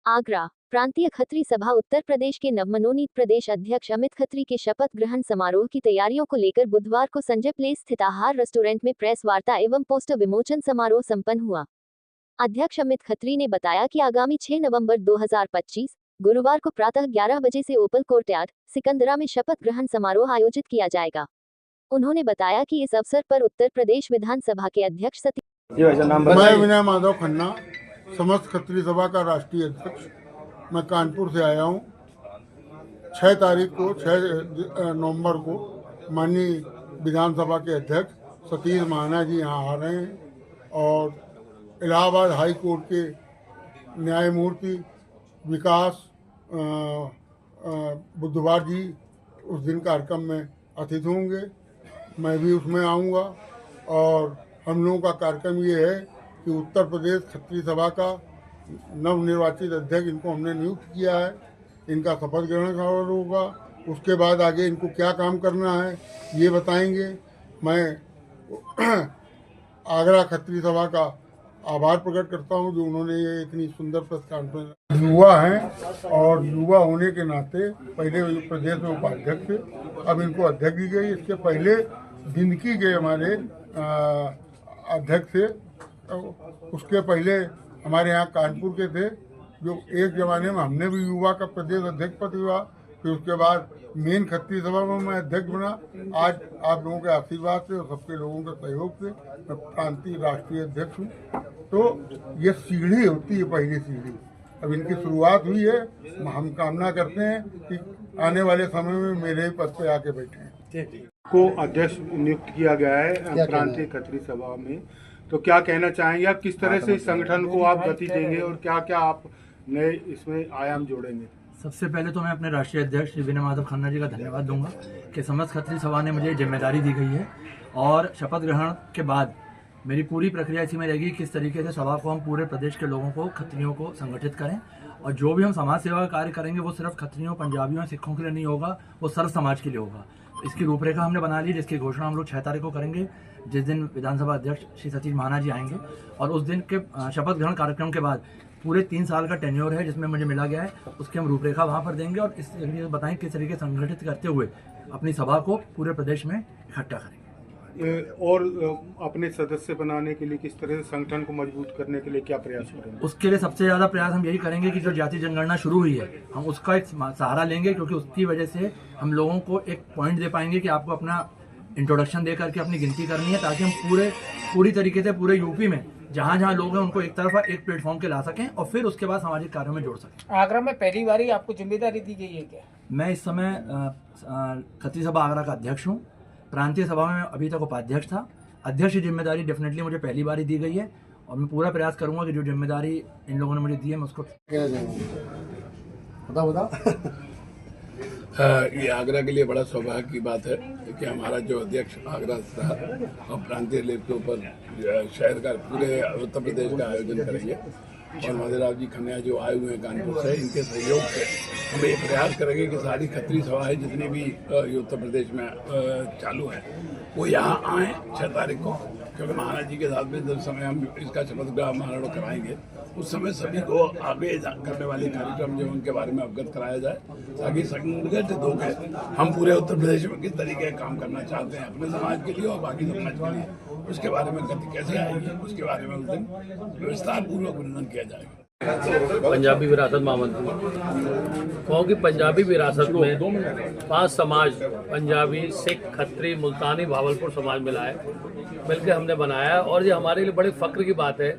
आगरा प्रांतीय खत्री सभा उत्तर प्रदेश के नवमनोनीत प्रदेश अध्यक्ष अमित खत्री के शपथ ग्रहण समारोह की तैयारियों को लेकर बुधवार को संजय प्लेस स्थित आहार रेस्टोरेंट में प्रेस वार्ता एवं पोस्टर विमोचन समारोह संपन्न हुआ। अध्यक्ष अमित खत्री ने बताया कि आगामी 6 नवंबर 2025 गुरुवार को प्रातः 11 बजे से ओपल कोर्टयार्ड सिकंदरा में शपथ ग्रहण समारोह आयोजित किया जाएगा। उन्होंने बताया कि इस अवसर पर उत्तर प्रदेश विधानसभा के अध्यक्ष मैं विनय माधव खन्ना, समस्त खत्री सभा का राष्ट्रीय अध्यक्ष। मैं कानपुर से आया हूँ। 6 नवंबर को माननीय विधानसभा के अध्यक्ष सतीश महाना जी यहाँ आ रहे हैं और इलाहाबाद हाई कोर्ट के न्यायमूर्ति विकास बुधवार जी उस दिन कार्यक्रम में अतिथि होंगे। मैं भी उसमें आऊँगा और हम लोगों का कार्यक्रम ये है कि उत्तर प्रदेश खत्री सभा का नवनिर्वाचित अध्यक्ष इनको हमने नियुक्त किया है। इनका शपथ ग्रहण समारोह होगा। उसके बाद आगे इनको क्या काम करना है ये बताएंगे। मैं आगरा खत्री सभा का आभार प्रकट करता हूं जो उन्होंने ये इतनी सुंदर प्रेस कॉन्फ्रेंस। युवा हैं और युवा होने के नाते पहले प्रदेश में उपाध्यक्ष थे, अब इनको अध्यक्ष दी गई। इसके पहले जिंदगी के हमारे अध्यक्ष थे, उसके पहले हमारे यहाँ कानपुर के थे जो एक जमाने में हमने भी युवा का प्रदेश अध्यक्ष पद हुआ। फिर उसके बाद मेन खत्री सभा में मैं अध्यक्ष बना। आज आप लोगों के आशीर्वाद से और सबके लोगों के सहयोग से मैं प्रांतीय राष्ट्रीय अध्यक्ष हूँ। तो ये सीढ़ी होती है, पहली सीढ़ी। अब इनकी शुरुआत हुई है। हम कामना करते हैं कि आने वाले समय में मेरे ही पद पे आके बैठे को अध्यक्ष नियुक्त किया गया है प्रांतीय खत्री सभा में, तो क्या कहना चाहेंगे आप? किस तरह से इस संगठन को आप गति देंगे और क्या क्या आप नए इसमें आयाम जोड़ेंगे? सबसे पहले तो मैं अपने राष्ट्रीय अध्यक्ष श्री विनय माधव खन्ना जी का धन्यवाद दूंगा कि समस्त खत्री सभा ने मुझे जिम्मेदारी दी गई है और शपथ ग्रहण के बाद मेरी पूरी प्रक्रिया इसी में रहेगी किस तरीके से सभा को हम पूरे प्रदेश के लोगों को, खत्रियों को संगठित करें और जो भी हम समाज सेवा का कार्य करेंगे वो सिर्फ खत्रियों, पंजाबियों, सिखों के लिए नहीं होगा, वो सर्व समाज के लिए होगा। इसकी रूपरेखा हमने बना ली जिसकी घोषणा हम लोग 6 तारीख को करेंगे, जिस दिन विधानसभा अध्यक्ष श्री सतीश महाना जी आएंगे। और उस दिन के शपथ ग्रहण कार्यक्रम के बाद पूरे 3 साल का टेन्योर है जिसमें मुझे मिला गया है, उसकी हम रूपरेखा वहाँ पर देंगे और इस तरीके से बताएं किस तरीके से संगठित करते हुए अपनी सभा को पूरे प्रदेश में इकट्ठा करेंगे। और अपने सदस्य बनाने के लिए किस तरह से संगठन को मजबूत करने के लिए क्या प्रयास करेंगे? उसके लिए सबसे ज़्यादा प्रयास हम यही करेंगे कि जो जाति जनगणना शुरू हुई है हम उसका एक सहारा लेंगे, क्योंकि उसकी वजह से हम लोगों को एक पॉइंट दे पाएंगे कि आपको अपना इंट्रोडक्शन दे करके अपनी गिनती करनी है, ताकि हम पूरी तरीके से पूरे यूपी में जहाँ जहाँ लोग हैं उनको एक तरफा एक प्लेटफॉर्म के ला सकें और फिर उसके बाद सामाजिक कार्यों में जोड़ सकें। आगरा में पहली बार ही आपको जिम्मेदारी दी गई है क्या? मैं इस समय खत्री सभा आगरा का अध्यक्ष हूँ। प्रांतीय सभा में अभी तक उपाध्यक्ष था। अध्यक्ष की जिम्मेदारी डेफिनेटली मुझे पहली बार ही दी गई है और मैं पूरा प्रयास करूंगा कि जो जिम्मेदारी इन लोगों ने मुझे दी है मैं उसको ये आगरा के लिए बड़ा सौभाग्य की बात है कि हमारा जो अध्यक्ष आगरा था और प्रांतीय लेवल के ऊपर शहर का पूरे उत्तर प्रदेश का आयोजन करेंगे और मधुराव जी खन्ना जो आए हुए हैं कानपुर से, इनके सहयोग से हम ये प्रयास करेंगे कि सारी खत्री सभाएं जितनी भी उत्तर प्रदेश में चालू है वो यहाँ आएँ 6 तारीख को, क्योंकि महाराज जी के साथ में जब समय हम इसका शपथ ग्रहण समारोह कराएंगे उस समय सभी को आगे करने वाले कार्यक्रम जो उनके बारे में अवगत कराया जाए, ताकि संगठित होकर हम पूरे उत्तर प्रदेश में किस तरीके का काम करना चाहते हैं अपने समाज के लिए और बाकी समाज के लिए, उसके बारे में गति कैसे आएगी उसके बारे में उस दिन विस्तार पूर्वक वर्णन किया जाएगा। पंजाबी विरासत महामंत्री क्योंकि पंजाबी विरासत में 5 समाज पंजाबी, सिख, खत्री, मुल्तानी, भावलपुर समाज मिला है, मिलकर हमने बनाया। और ये हमारे लिए बड़े फक्र की बात है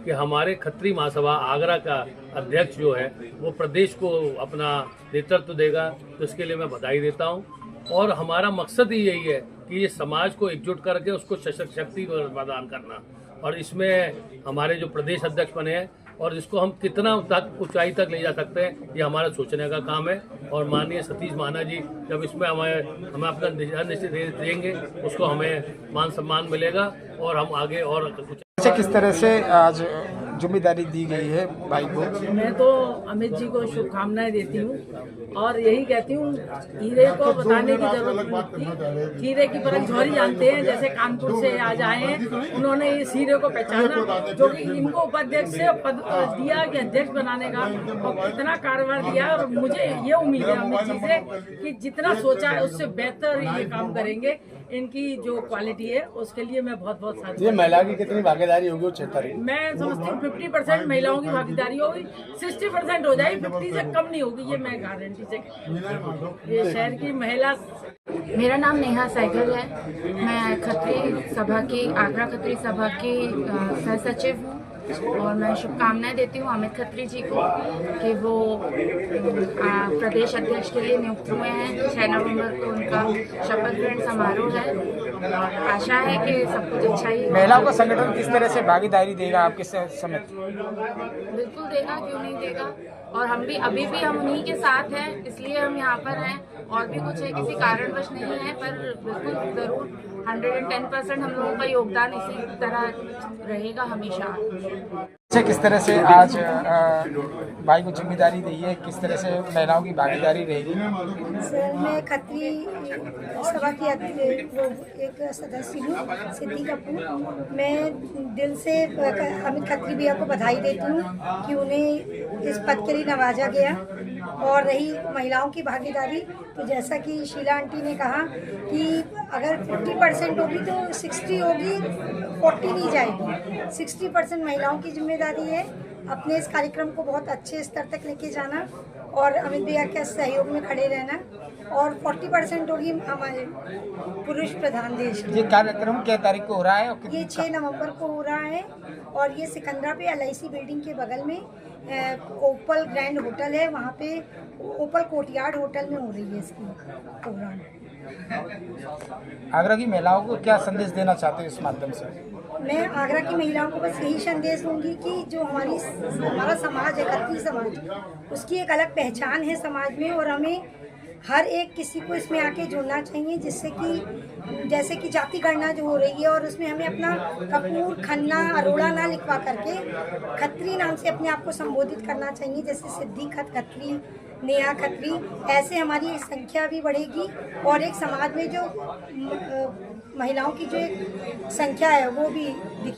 कि हमारे खत्री महासभा आगरा का अध्यक्ष जो है वो प्रदेश को अपना नेतृत्व देगा, तो इसके लिए मैं बधाई देता हूँ। और हमारा मकसद ही यही है कि ये समाज को एकजुट करके उसको सशक्त शक्ति प्रदान करना, और इसमें हमारे जो प्रदेश अध्यक्ष बने हैं और इसको हम कितना तक ऊंचाई तक ले जा सकते हैं ये हमारा सोचने का काम है। और माननीय सतीश महाना जी जब इसमें हमें अपना दिशा निर्देश देंगे उसको हमें मान सम्मान मिलेगा और हम आगे और कुछ किस तरह से आज जिम्मेदारी दी गई है भाई को। मैं तो अमित जी को शुभकामनाएं देती हूँ और यही कहती हूँ, हीरे को बताने की जरूरत नहीं थी। हीरे की परख झोरी जानते हैं, जैसे कानपुर से आज आए हैं, उन्होंने इस हीरे को पहचाना जो कि इनको उपाध्यक्ष से पद दिया कि अध्यक्ष बनाने का, और कितना कारोबार दिया। और मुझे ये उम्मीद है अमित जी से कि जितना सोचा है उससे बेहतर ये काम करेंगे। इनकी जो क्वालिटी है उसके लिए मैं बहुत बहुत साथ। ये महिला की कितनी भागीदारी होगी वो चेक करें। मैं समझती हूँ 50% महिलाओं की भागीदारी होगी, 60% हो जाएगी, 50 से कम नहीं होगी, ये मैं गारंटी से। ये शहर की महिला। मेरा नाम नेहा सहगल है। मैं खत्री सभा की, आगरा खत्री सभा की सह सचिव हूँ और मैं शुभकामनाएं देती हूँ अमित खत्री जी को कि वो प्रदेश अध्यक्ष के लिए नियुक्त हुए हैं। 6 नवंबर को उनका शपथ ग्रहण समारोह है और आशा है कि सब कुछ अच्छा ही। महिलाओं का संगठन किस तरह से भागीदारी देगा आपके समिति? बिल्कुल देगा, क्यों नहीं देगा। और हम भी अभी भी हम उन्हीं के साथ हैं, इसलिए हम यहाँ पर हैं। और भी कुछ है, किसी कारणवश नहीं है, पर बिल्कुल जरूर 110% हम लोगों का योगदान इसी तरह रहेगा हमेशा। किस तरह से आज भाई को जिम्मेदारी दी है, किस तरह से महिलाओं की भागीदारी रहेगी? सर, मैं खत्री सभा की एक सदस्य हूँ, सिद्धि कपूर। मैं दिल से अमित खत्री भैया को बधाई देती हूँ कि उन्हें इस पद के लिए नवाजा गया। और रही महिलाओं की भागीदारी, तो जैसा कि शीला आंटी ने कहा कि अगर 50% होगी तो 60 होगी, 40 नहीं जाएगी। 60% महिलाओं की जिम्मेदारी है अपने इस कार्यक्रम को बहुत अच्छे स्तर तक लेके जाना और अमित भैया के सहयोग में खड़े रहना। और 40% होगी हमारे पुरुष प्रधान देश की। ये कार्यक्रम क्या तारीख को हो रहा है? ये 6 नवंबर को हो रहा है और ये सिकंदरा पे LIC बिल्डिंग के बगल में ओपल ग्रैंड होटल है, वहाँ पे ओपल कोर्टयार्ड होटल में हो रही है इसकी प्रोग्राम। आगरा की महिलाओं को क्या संदेश देना चाहते हैं इस माध्यम से? मैं आगरा की महिलाओं को बस यही संदेश दूंगी कि जो हमारा समाज है, खत्री समाज, उसकी एक अलग पहचान है समाज में और हमें हर एक किसी को इसमें आके जुड़ना चाहिए, जिससे कि जैसे कि जाति गणना जो हो रही है और उसमें हमें अपना कपूर, खन्ना, अरोड़ा ना लिखवा करके खत्री नाम से अपने आप को संबोधित करना चाहिए। जैसे सिद्धि खत्री, नेहा खत्री, ऐसे हमारी संख्या भी बढ़ेगी और एक समाज में जो महिलाओं की जो एक संख्या है वो भी